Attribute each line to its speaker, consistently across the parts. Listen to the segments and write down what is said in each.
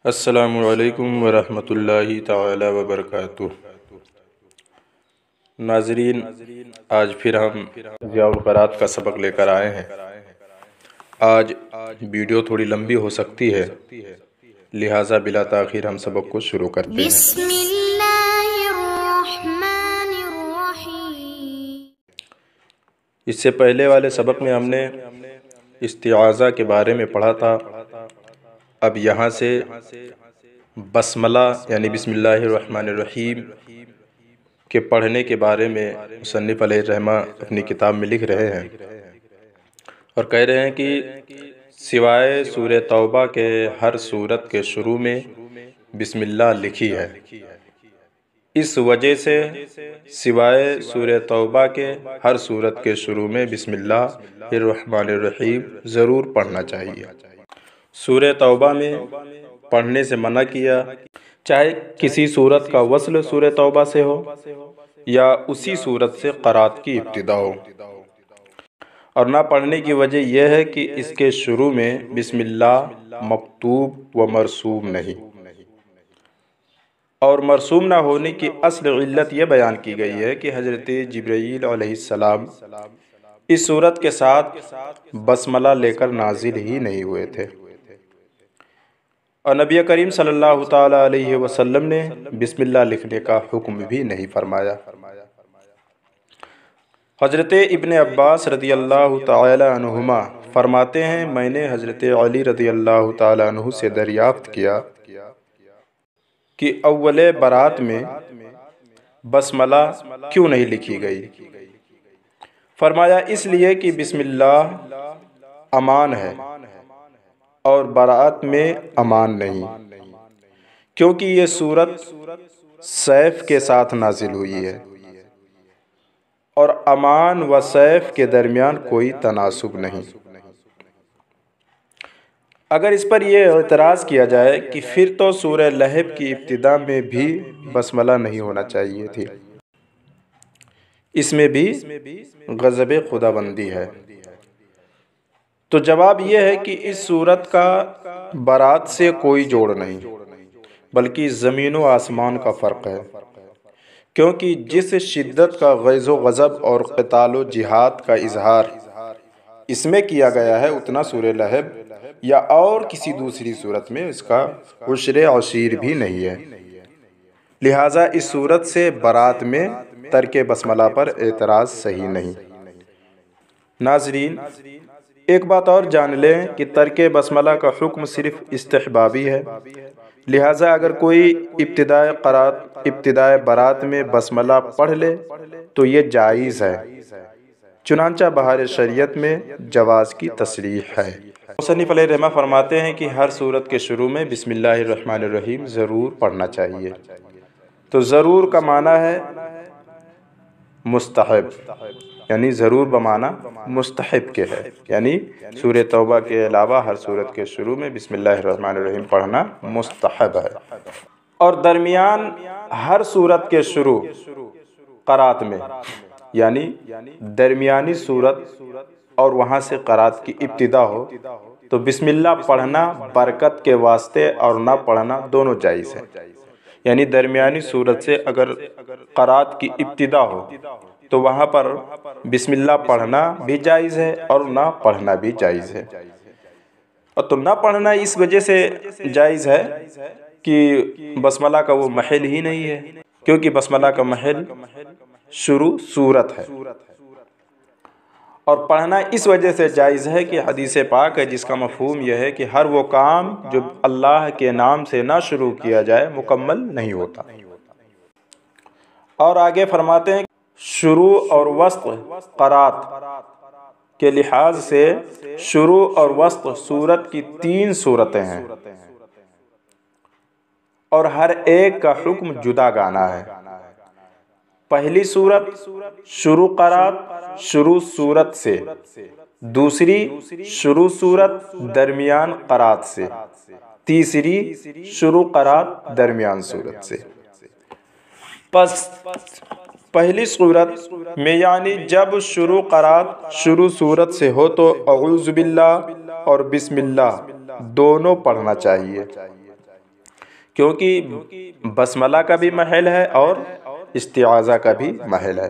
Speaker 1: السلام علیکم ورحمۃ اللہ تعالی وبرکاتہ۔ ناظرین، آج پھر ہم ضیاء القرآت کا سبق لے کر آئے ہیں۔ آج ویڈیو تھوڑی لمبی ہو سکتی ہے، لہٰذا بلا تاخیر ہم سبق کو شروع کرتے ہیں۔
Speaker 2: بسم اللہ الرحمن الرحیم۔
Speaker 1: اس سے پہلے والے سبق میں ہم نے استعاذہ کے بارے میں پڑھا تھا۔ اب یہاں سے بسملہ یعنی بسم اللہ الرحمن الرحیم کے پڑھنے کے بارے میں مصنف علیہ الرحمہ اپنی کتاب میں لکھ رہے ہیں اور کہہ رہے ہیں کہ سوائے سورہ توبہ کے ہر سورت کے شروع میں بسم اللہ لکھی ہے۔ اس وجہ سے سوائے سورہ توبہ کے ہر سورت کے شروع میں بسم اللہ الرحمن الرحیم ضرور پڑھنا چاہیے۔ سورہ توبہ میں پڑھنے سے منع کیا، چاہے کسی سورت کا وصل سورہ توبہ سے ہو یا اسی سورت سے قرات کی ابتدا ہو، اور نہ پڑھنے کی وجہ یہ ہے کہ اس کے شروع میں بسم اللہ مکتوب و مرسوم نہیں، اور مرسوم نہ ہونے کی اصل علت یہ بیان کی گئی ہے کہ حضرت جبرائیل علیہ السلام اس سورت کے ساتھ بسملہ لے کر نازل ہی نہیں ہوئے تھے، اور نبی کریم صلی اللہ تعالیٰ علیہ وسلم نے بسم اللہ لکھنے کا حکم بھی نہیں فرمایا۔ حضرت ابن عباس رضی اللہ تعالیٰ عنہما فرماتے ہیں، میں نے حضرت علی رضی اللہ تعالیٰ عنہ سے دریافت کیا کہ اول برات میں بسملہ کیوں نہیں لکھی گئی؟ فرمایا اس لیے کہ بسم اللہ امان ہے اور برات میں امان نہیں، کیونکہ یہ سورت سیف کے ساتھ نازل ہوئی ہے اور امان و سیف کے درمیان کوئی تناسب نہیں۔ اگر اس پر یہ اعتراض کیا جائے کہ پھر تو سورہ لہب کی ابتدا میں بھی بسملہ نہیں ہونا چاہیے تھی، اس میں بھی غضب خداوندی ہے، تو جواب یہ ہے کہ اس سورت کا برات سے کوئی جوڑ نہیں، بلکہ زمین و آسمان کا فرق ہے، کیونکہ جس شدت کا غیظ و غضب اور قتال و جہاد کا اظہار اس میں کیا گیا ہے، اتنا سورہ لہب یا اور کسی دوسری سورت میں اس کا عشر عشیر بھی نہیں ہے، لہٰذا اس سورت سے برات میں ترک بسملہ پر اعتراض صحیح نہیں۔ ناظرین، ایک بات اور جان لیں کہ ترک بسملہ کا حکم صرف استحبابی ہے، لہٰذا اگر کوئی ابتدائے برات میں بسملہ پڑھ لے تو یہ جائز ہے، چنانچہ بہار شریعت میں جواز کی تصریح ہے۔ مصنف علیہ الرحمہ فرماتے ہیں کہ ہر سورت کے شروع میں بسم اللہ الرحمن الرحیم ضرور پڑھنا چاہیے، تو ضرور کا معنی ہے مستحب، یعنی ضرور بمعنی مستحب کے ہے، یعنی سورہ توبہ کے علاوہ ہر سورت کے شروع میں بسم اللہ الرحمن الرحیم پڑھنا مستحب ہے، اور درمیان ہر سورت کے شروع قرات میں، یعنی درمیانی سورت اور وہاں سے قرات کی ابتدا ہو تو بسم اللہ پڑھنا برکت کے واسطے اور نہ پڑھنا دونوں جائز ہے، یعنی درمیانی سورت سے اگر قرات کی ابتدا ہو تو وہاں پر بسم اللہ پڑھنا بھی جائز ہے اور نہ پڑھنا بھی جائز ہے، اور تو نہ پڑھنا اس وجہ سے جائز ہے کہ بسملہ کا وہ محل ہی نہیں ہے، کیونکہ بسملہ کا محل شروع سورت ہے، اور پڑھنا اس وجہ سے جائز ہے کہ حدیث پاک ہے جس کا مفہوم یہ ہے کہ ہر وہ کام جو اللہ کے نام سے نہ شروع کیا جائے مکمل نہیں ہوتا۔ اور آگے فرماتے ہیں شروع اور وسط قرات کے لحاظ سے شروع اور وسط سورت کی 3 صورتیں ہیں، اور ہر ایک کا حکم جدا گانا ہے۔ پہلی صورت شروع قرات شروع صورت سے، دوسری شروع صورت درمیان قرات سے، تیسری شروع قرات درمیان صورت سے۔ پس پہلی صورت میں یعنی جب شروع قرات شروع صورت سے ہو تو اعوذ باللہ اور بسم اللہ دونوں پڑھنا چاہیے، کیونکہ بسملہ کا بھی محل ہے اور استعاذہ کا بھی محل ہے۔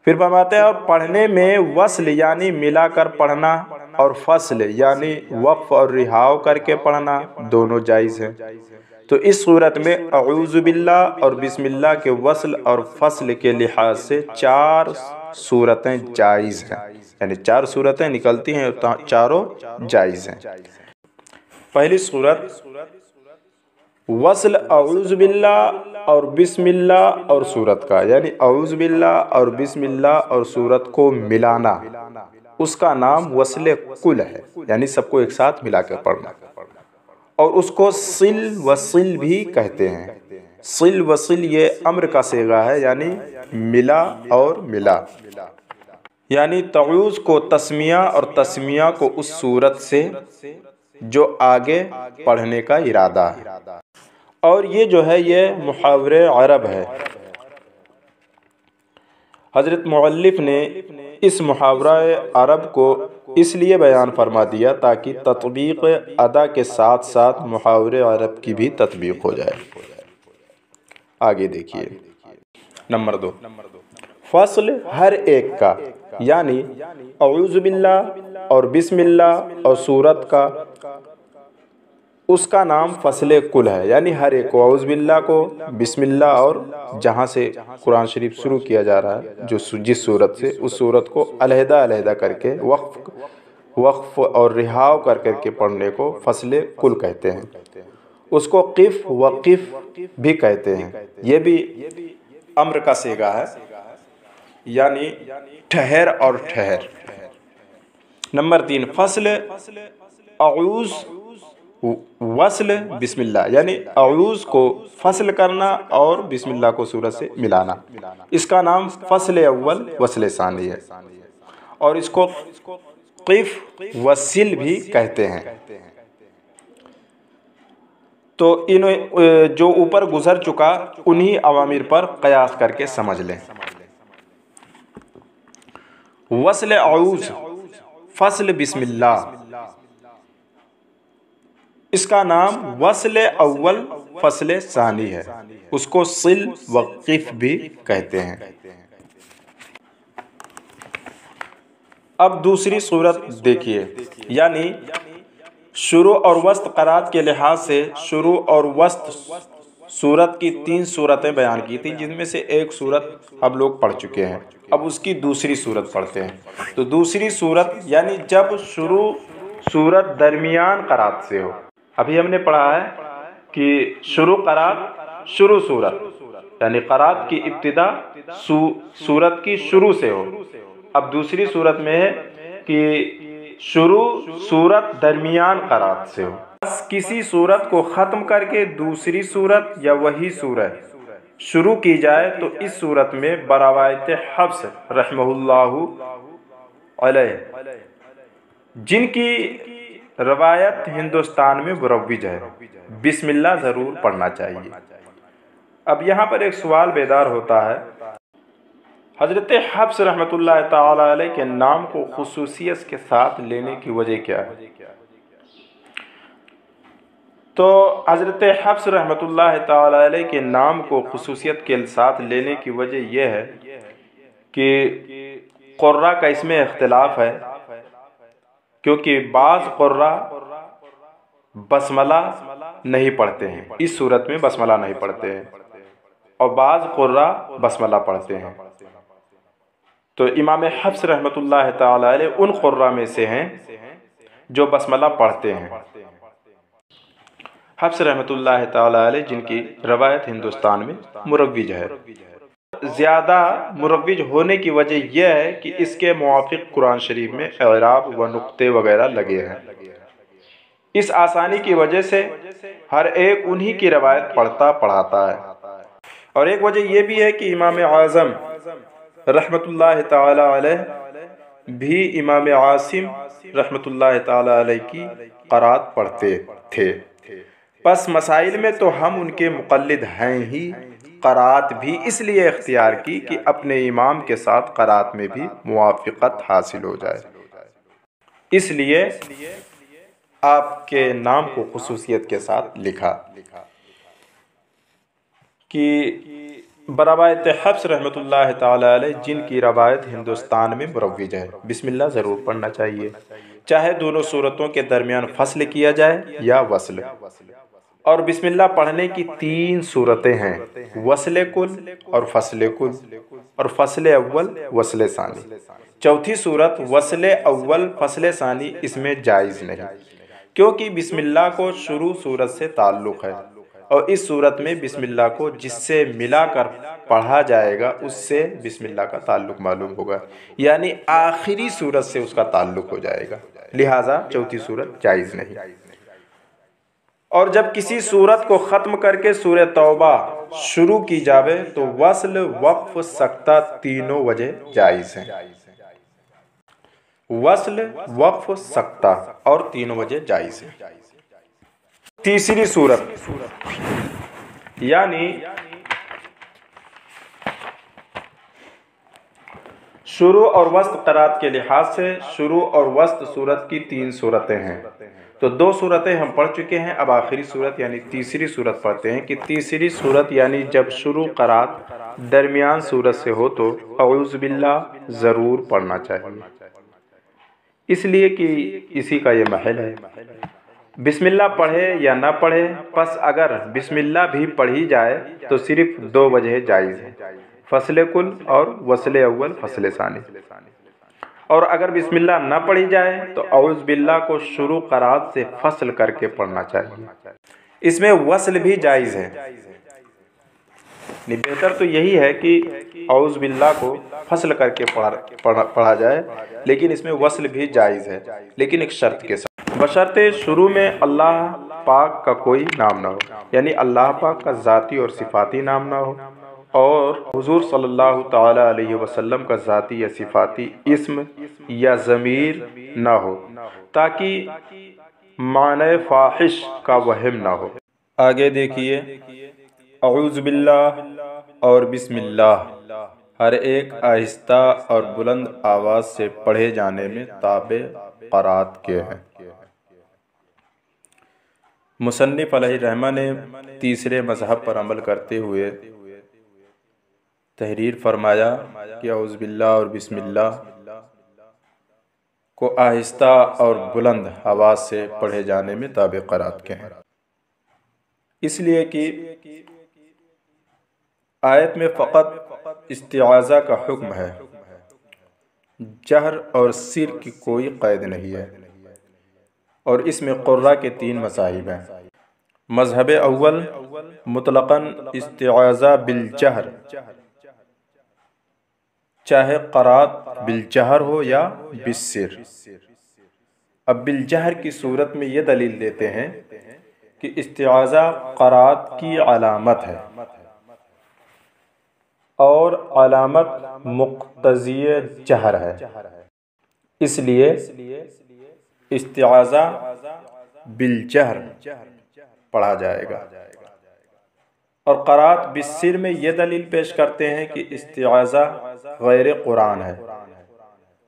Speaker 1: پھر فرماتے ہیں اور پڑھنے میں وصل یعنی ملا کر پڑھنا اور فصل یعنی وقف اور رہاؤ کر کے پڑھنا دونوں جائز ہیں۔ تو اس صورت میں اعوذ باللہ اور بسم اللہ کے وصل اور فصل کے لحاظ سے 4 صورتیں جائز ہیں، یعنی 4 صورتیں نکلتی ہیں، چاروں جائز ہیں۔ پہلی صورت وصل اعوذ باللہ اور بسم اللہ اور سورت کا، یعنی اعوذ باللہ اور بسم اللہ اور سورت کو ملانا، اس کا نام وصل کل ہے، یعنی سب کو ایک ساتھ ملا کر پڑھنا، اور اس کو صل وصل بھی کہتے ہیں۔ صل وصل یہ امر کا صیغہ ہے، یعنی ملا اور ملا، یعنی تعوذ کو تسمیہ اور تسمیہ کو اس صورت سے جو آگے پڑھنے کا ارادہ ہے۔ اور یہ جو ہے یہ محاورہ عرب ہے۔ حضرت مؤلف نے اس محاورہ عرب کو اس لیے بیان فرما دیا تاکہ تطبیق ادا کے ساتھ ساتھ محاورہ عرب کی بھی تطبیق ہو جائے۔ آگے دیکھیے نمبر 2، فصل ہر ایک کا، یعنی اعوذ باللہ اور بسم اللہ اور سورت کا، اس کا نام فصل کل ہے، یعنی ہر ایک کو، اعوذ باللہ کو، بسم اللہ اور جہاں سے قرآن شریف شروع کیا جا رہا ہے جس صورت سے، اس صورت کو علیحدہ علیحدہ کر کے وقف اور رہاؤ کر کے پڑھنے کو فصل کل کہتے ہیں۔ اس کو قف وقف بھی کہتے ہیں، یہ بھی امر کا صیغہ ہے، یعنی ٹھہر اور ٹھہر۔ نمبر 3، فصل اعوذ وصل بسم اللہ، یعنی اعوذ کو فصل کرنا اور بسم اللہ کو سورت سے ملانا، اس کا نام فصل اول وصل ثانی ہے، اور اس کو قف وصل بھی کہتے ہیں۔ تو جو اوپر گزر چکا انہی اوامر پر قیاس کر کے سمجھ لیں۔ وصل اعوذ فصل بسم اللہ، اس کا نام وصل اول فصل ثانی ہے، اس کو صل وقف بھی کہتے ہیں۔ اب دوسری صورت دیکھیے، یعنی شروع اور وسط قرات کے لحاظ سے شروع اور وسط صورت کی 3 صورتیں بیان کی تھی، جن میں سے ایک صورت اب لوگ پڑھ چکے ہیں، اب اس کی دوسری صورت پڑھتے ہیں۔ تو دوسری صورت یعنی جب شروع صورت درمیان قرات سے ہو، ابھی ہم نے پڑھا ہے کہ شروع قرات شروع صورت، یعنی قرات کی ابتدا صورت کی شروع سے ہو۔ اب دوسری صورت میں ہے کہ شروع صورت درمیان قرات سے ہو، بس کسی صورت کو ختم کر کے دوسری صورت یا وہی صورت شروع کی جائے تو اس صورت میں بروایت حفص رحمہ اللہ علیہ، جن کی روایت ہندوستان میں مروج ہے، بسم اللہ ضرور پڑھنا چاہیے۔ اب یہاں پر ایک سوال بیدار ہوتا ہے، حضرت حفص رحمۃ اللہ تعالی علیہ کے نام کو خصوصیت کے ساتھ لینے کی وجہ کیا ہے؟ تو حضرت حفص رحمۃ اللہ تعالی علیہ کے نام کو خصوصیت کے ساتھ لینے کی وجہ یہ ہے کہ قراء کا اس میں اختلاف ہے، کیونکہ بعض قراء بسملہ نہیں پڑھتے ہیں، اس صورت میں بسملہ نہیں پڑھتے ہیں، اور بعض قراء بسملہ پڑھتے ہیں۔ تو امام حفص رحمۃ اللہ تعالی علیہ ان قراء میں سے ہیں جو بسملہ پڑھتے ہیں۔ حفص رحمۃ اللہ تعالی علیہ جن کی روایت ہندوستان میں مروج ہے، زیادہ مروج ہونے کی وجہ یہ ہے کہ اس کے موافق قرآن شریف میں اعراب و نقطے وغیرہ لگے ہیں۔ اس آسانی کی وجہ سے ہر ایک انہی کی روایت پڑھتا پڑھاتا ہے، اور ایک وجہ یہ بھی ہے کہ امام اعظم رحمۃ اللہ تعالی علیہ بھی امام عاصم رحمۃ اللہ تعالی علیہ کی قرات پڑھتے تھے، پس مسائل میں تو ہم ان کے مقلد ہیں ہی، قرات بھی اس لیے اختیار کی کہ اپنے امام کے ساتھ قرات میں بھی موافقت حاصل ہو جائے۔ اس لیے آپ کے نام کو خصوصیت کے ساتھ لکھا کہ بروایت حفص رحمۃ اللہ تعالی علیہ، جن کی روایت ہندوستان میں مروج ہے، بسم اللہ ضرور پڑھنا چاہیے، چاہے دونوں صورتوں کے درمیان فصل کیا جائے یا وصل۔ اور بسم اللہ پڑھنے کی 3 صورتیں ہیں، وصل کل اور فصل کل اور فصل اول وصل ثانی۔ چوتھی صورت وصل اول فصل ثانی اس میں جائز نہیں، کیونکہ بسم اللہ کو شروع صورت سے تعلق ہے، اور اس صورت میں بسم اللہ کو جس سے ملا کر پڑھا جائے گا اس سے بسم اللہ کا تعلق معلوم ہوگا، یعنی آخری صورت سے اس کا تعلق ہو جائے گا، لہٰذا چوتھی صورت جائز نہیں۔ اور جب کسی صورت کو ختم کر کے سورہ توبہ شروع کی جاوے تو وصل، وقف، سکتہ تینوں وجہ جائز ہیں۔ وصل، وقف، سکتہ اور تینوں وجہ جائز ہیں۔ تیسری صورت یعنی شروع اور وسط قرات کے لحاظ سے شروع اور وسط صورت کی 3 صورتیں ہیں، تو 2 صورتیں ہم پڑھ چکے ہیں، اب آخری صورت یعنی تیسری صورت پڑھتے ہیں کہ تیسری صورت یعنی جب شروع قرات درمیان صورت سے ہو تو اعوذ باللہ ضرور پڑھنا چاہیے، اس لیے کہ اسی کا یہ محل ہے۔ بسم اللہ پڑھے یا نہ پڑھے، پس اگر بسم اللہ بھی پڑھی جائے تو صرف 2 وجہ جائز ہیں، فصل کل اور وصل اول فصل ثانی۔ اور اگر بسم اللہ نہ پڑھی جائے تو اعوذ باللہ کو شروع قرات سے فصل کر کے پڑھنا چاہیے، اس میں وصل بھی جائز ہے، بہتر تو یہی ہے کہ اعوذ باللہ کو فصل کر کے پڑھا جائے، لیکن اس میں وصل بھی جائز ہے، لیکن ایک شرط کے ساتھ، بشرطے شروع میں اللہ پاک کا کوئی نام نہ ہو، یعنی اللہ پاک کا ذاتی اور صفاتی نام نہ ہو، اور حضور صلی اللہ تعالی علیہ وسلم کا ذاتی یا صفاتی اسم یا ضمیر نہ ہو، تاکہ معنی فاحش کا وہم نہ ہو۔ آگے دیکھیے، اعوذ باللہ اور بسم اللہ ہر ایک آہستہ اور بلند آواز سے پڑھے جانے میں تابع قرات کے ہیں۔ مصنف علیہ الرحمہ نے تیسرے مذہب پر عمل کرتے ہوئے تحریر فرمایا کہ اعوذ باللہ اور بسم اللہ کو آہستہ اور بلند آواز سے پڑھے جانے میں تابع قرات کے ہیں، اس لیے کہ آیت میں فقط استعاذہ کا حکم ہے، جہر اور سر کی کوئی قید نہیں ہے، اور اس میں قراء کے 3 مذاہب ہیں۔ مذہب اول مطلقاً استعاذہ بالجہر، چاہے قرات بالجہر ہو یا بالسر۔ اب بالجہر کی صورت میں یہ دلیل دیتے ہیں کہ استعاذہ قرات کی علامت ہے، اور علامت مقتضی جہر ہے، اس لیے استعاذہ بالجہر پڑھا جائے گا۔ اور قرات بالسر میں یہ دلیل پیش کرتے ہیں کہ استعاذہ غیر قرآن ہے،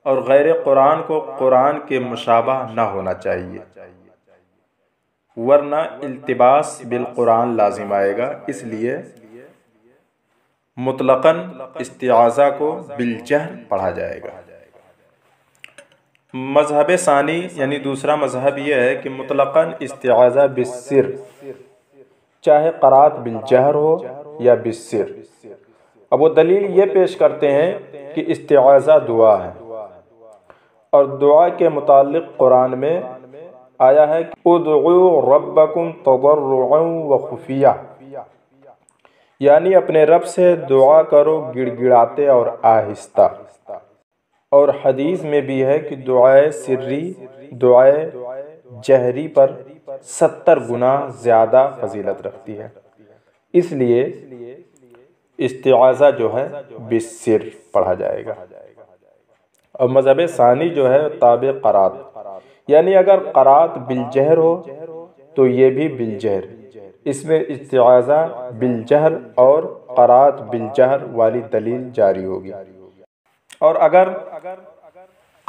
Speaker 1: اور غیر قرآن کو قرآن کے مشابہ نہ ہونا چاہیے، ورنہ التباس بالقرآن لازم آئے گا، اس لیے مطلقاً استعاذہ کو بالجہر پڑھا جائے گا۔ مذہب ثانی یعنی دوسرا مذہب یہ ہے کہ مطلقاً استعاذہ بالسر، چاہے قرات بالجہر ہو یا بالسر۔ اب وہ دلیل یہ پیش کرتے ہیں کہ استعاذہ دعا ہے، اور دعا کے متعلق قرآن میں آیا ہے کہ ادعوا ربکم تضرعا وخفیہ، یعنی اپنے رب سے دعا کرو گڑ گڑاتے اور آہستہ۔ اور حدیث میں بھی ہے کہ دعائے سری دعائے جہری پر 70 گنا زیادہ فضیلت رکھتی ہے، اس لیے استعاذہ جو ہے بالسر پڑھا جائے گا۔ اور مذہب ثانی جو ہے تابع قرات، یعنی اگر قرات بالجہر ہو تو یہ بھی بالجہر، اس میں استعاذہ بالجہر اور قرات بالجہر والی دلیل جاری ہوگی، اور اگر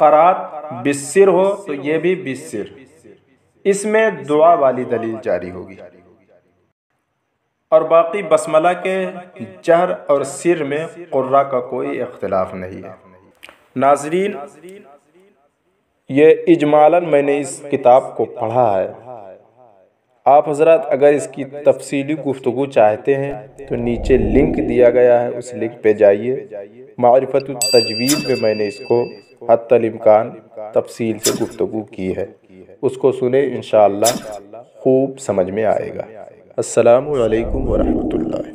Speaker 1: قرات بالسر ہو تو یہ بھی بالسر، اس میں دعا والی دلیل جاری ہوگی، اور باقی بسملہ کے جہر اور سر میں قرہ کا کوئی اختلاف نہیں ہے۔ ناظرین، یہ اجمالاً میں نے اس کتاب کو پڑھا ہے۔ آپ حضرات اگر اس کی تفصیلی گفتگو چاہتے ہیں تو نیچے لنک دیا گیا ہے، اس لنک پہ جائیے۔ معرفت التجوید میں میں نے اس کو حتی الامکان تفصیل سے گفتگو کی ہے، اس کو سنیں، انشاءاللہ خوب سمجھ میں آئے گا۔ السلام علیکم ورحمۃ اللہ۔